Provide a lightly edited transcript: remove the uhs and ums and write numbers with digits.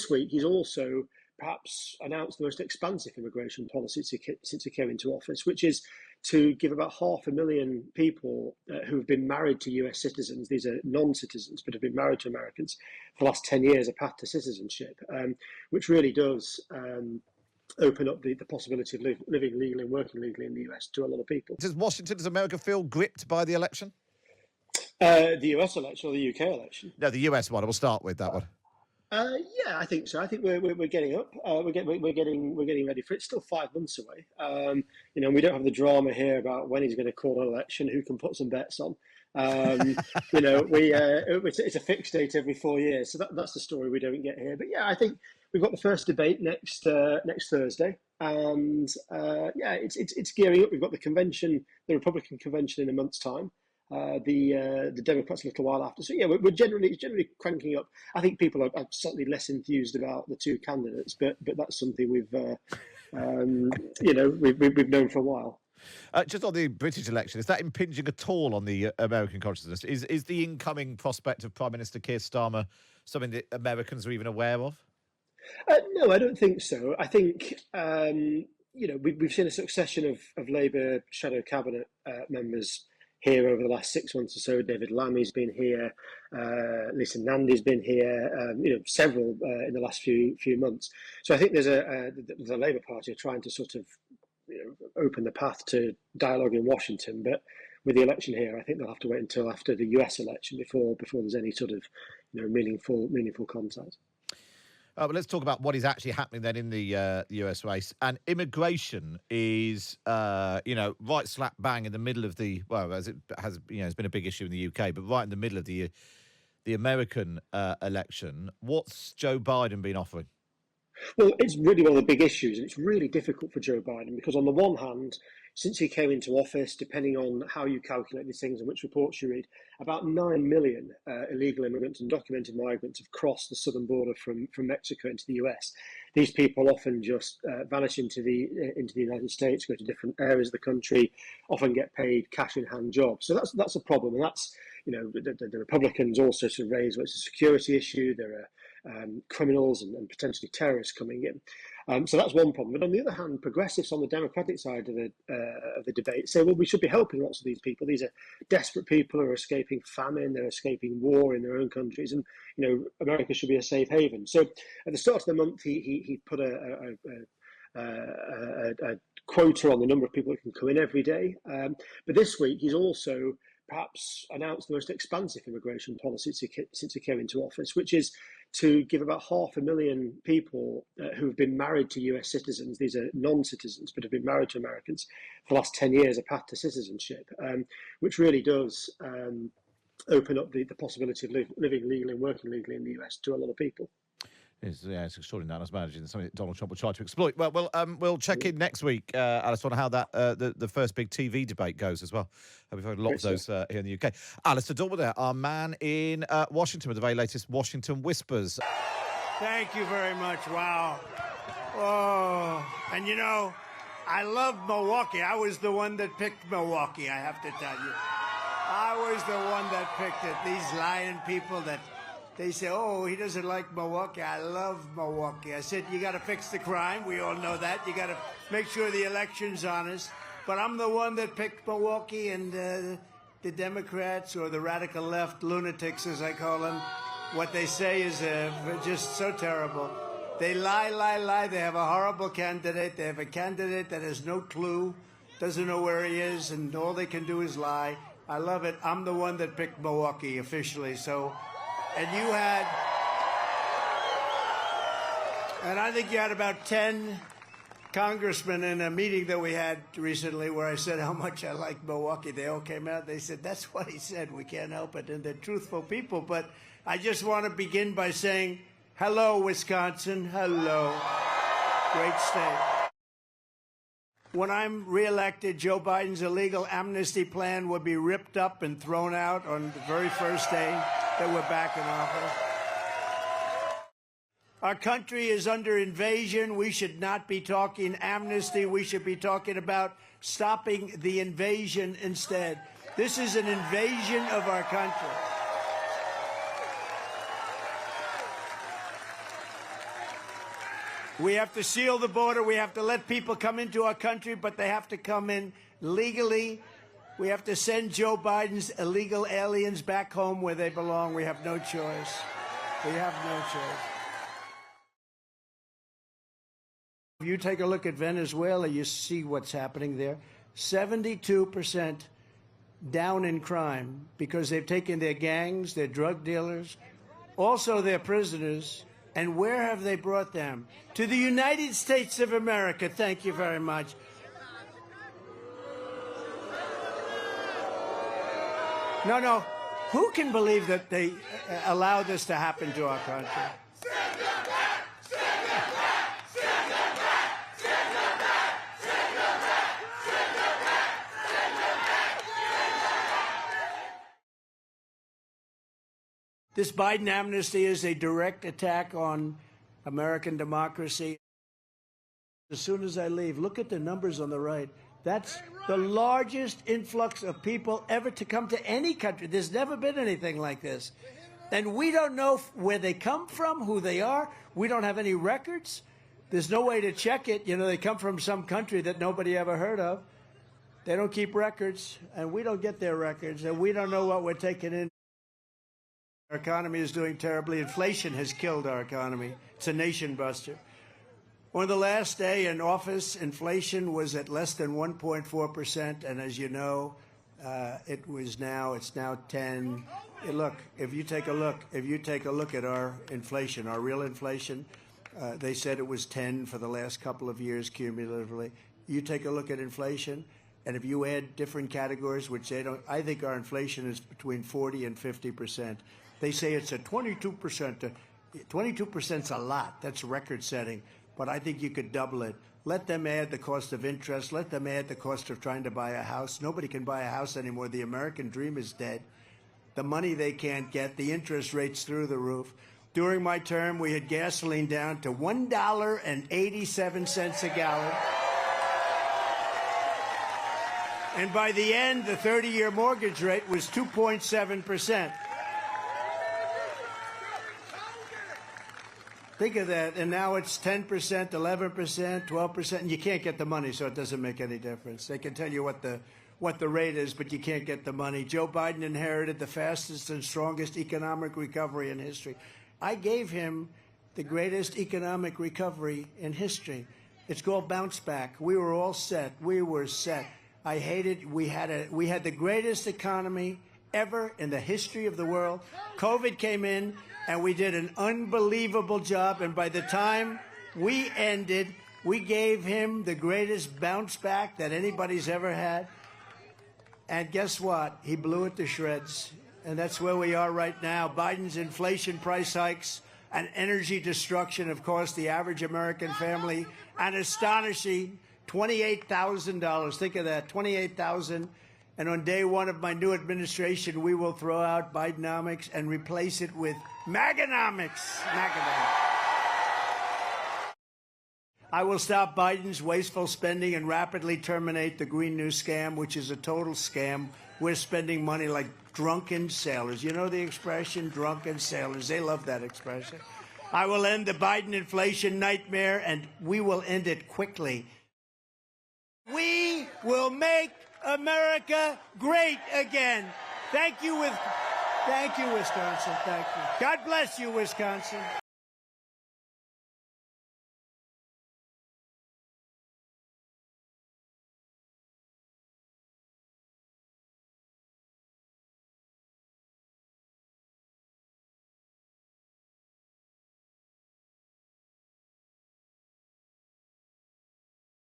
this week, he's also perhaps announced the most expansive immigration policy since he came into office, which is to give about 500,000 people who have been married to US citizens, these are non-citizens, but have been married to Americans for the last 10 years, a path to citizenship, which really does open up the possibility of living legally and working legally in the US to a lot of people. Does America feel gripped by the election? The US election or the UK election? No, the US one. We'll start with that one. Yeah, I think so. I think we're getting up. We're getting ready for it. It's still 5 months away. We don't have the drama here about when he's going to call an election, who can put some bets on. It's a fixed date every 4 years, so that's the story we don't get here. But yeah, I think we've got the first debate next Thursday, and it's gearing up. We've got the convention, the Republican convention, in a month's time. The Democrats a little while after. So yeah, we're generally cranking up. I think people are slightly less enthused about the two candidates, but that's something we've known for a while. Just on the British election, is that impinging at all on the American consciousness? Is the incoming prospect of Prime Minister Keir Starmer something that Americans are even aware of? No, I don't think so. I think we've seen a succession of Labour shadow cabinet members here over the last 6 months or so. David Lammy's been here, Lisa Nandy's been here, several in the last few months. So I think there's the Labour Party trying to sort of open the path to dialogue in Washington, but with the election here, I think they'll have to wait until after the US election before there's any sort of meaningful contact. But let's talk about what is actually happening then in the US race. And immigration is, right slap bang in the middle of as it has, it's been a big issue in the UK, but right in the middle of the American election. What's Joe Biden been offering? Well, it's really one of the big issues, and it's really difficult for Joe Biden because, on the one hand, since he came into office, depending on how you calculate these things and which reports you read, about 9 million illegal immigrants and documented migrants have crossed the southern border from Mexico into the US. These people often just vanish into the United States, go to different areas of the country, often get paid cash in hand jobs. So that's a problem, and that's the Republicans also sort of raise it's a security issue. There are criminals and potentially terrorists coming in. So that's one problem. But on the other hand, progressives on the Democratic side of the debate say, well, we should be helping lots of these people. These are desperate people who are escaping famine, they're escaping war in their own countries, and America should be a safe haven. So at the start of the month, he put a quota on the number of people that can come in every day. But this week, he's also perhaps announced the most expansive immigration policy since he came into office, which is to give about 500,000 people who have been married to US citizens, these are non-citizens, but have been married to Americans for the last 10 years, a path to citizenship, which really does open up the possibility of living legally and working legally in the US to a lot of people. It's extraordinary. As managing something that Donald Trump will try to exploit. Well, we'll check in next week, Alistair, on how that the first big TV debate goes as well. We've had lots of those here in the UK. Alastair Dawber there, our man in Washington with the very latest Washington Whispers. Thank you very much. Wow. Oh, and I love Milwaukee. I was the one that picked Milwaukee, I have to tell you. I was the one that picked it. These lying people that they say, oh, he doesn't like Milwaukee. I love Milwaukee. I said, you got to fix the crime. We all know that. You got to make sure the election's honest. But I'm the one that picked Milwaukee, and the Democrats, or the radical left lunatics, as I call them, what they say is just so terrible. They lie. They have a horrible candidate. They have a candidate that has no clue, doesn't know where he is, and all they can do is lie. I love it. I'm the one that picked Milwaukee officially. And I think you had about 10 congressmen in a meeting that we had recently where I said how much I like Milwaukee. They all came out. They said, that's what he said. We can't help it. And they're truthful people. But I just want to begin by saying, hello, Wisconsin. Hello. Great state. When I'm reelected, Joe Biden's illegal amnesty plan will be ripped up and thrown out on the very first day that we're back in office. Our country is under invasion. We should not be talking amnesty. We should be talking about stopping the invasion instead. This is an invasion of our country. We have to seal the border. We have to let people come into our country, but they have to come in legally. We have to send Joe Biden's illegal aliens back home where they belong. We have no choice. We have no choice. If you take a look at Venezuela, you see what's happening there. 72% down in crime because they've taken their gangs, their drug dealers, also their prisoners. And where have they brought them? To the United States of America. Thank you very much. No. Who can believe that they allow this to happen to our country? This Biden amnesty is a direct attack on American democracy. As soon as I leave, look at the numbers on the right. That's the largest influx of people ever to come to any country. There's never been anything like this. And we don't know where they come from, who they are. We don't have any records. There's no way to check it. You know, they come from some country that nobody ever heard of. They don't keep records, and we don't get their records, and we don't know what we're taking in. Our economy is doing terribly. Inflation has killed our economy. It's a nation buster. On the last day in office, inflation was at less than 1.4%, and as you know, it's now 10. Look, if you take a look at our inflation, our real inflation, they said it was 10 for the last couple of years cumulatively. You take a look at inflation, and if you add different categories, which they don't, I think our inflation is between 40 and 50%. They say it's at 22%. 22%'s a lot. That's record-setting. But I think you could double it. Let them add the cost of interest. Let them add the cost of trying to buy a house. Nobody can buy a house anymore. The American dream is dead. The money they can't get, the interest rates through the roof. During my term, we had gasoline down to $1.87 a gallon. And by the end, the 30-year mortgage rate was 2.7%. Think of that, and now it's 10%, 11%, 12%, and you can't get the money, so it doesn't make any difference. They can tell you what the rate is, but you can't get the money. Joe Biden inherited the fastest and strongest economic recovery in history. I gave him the greatest economic recovery in history. It's called bounce back. We were all set. We were set. I hated. We had the greatest economy ever in the history of the world. COVID came in, and we did an unbelievable job. And by the time we ended, we gave him the greatest bounce back that anybody's ever had. And guess what? He blew it to shreds. And that's where we are right now. Biden's inflation, price hikes, and energy destruction have cost the average American family an astonishing $28,000. Think of that, $28,000. And on day one of my new administration, we will throw out Bidenomics and replace it with Maganomics. I will stop Biden's wasteful spending and rapidly terminate the Green New Scam, which is a total scam. We're spending money like drunken sailors. You know the expression, drunken sailors? They love that expression. I will end the Biden inflation nightmare, and we will end it quickly. We will make America great again. Thank you, Wisconsin. Thank you. God bless you, Wisconsin.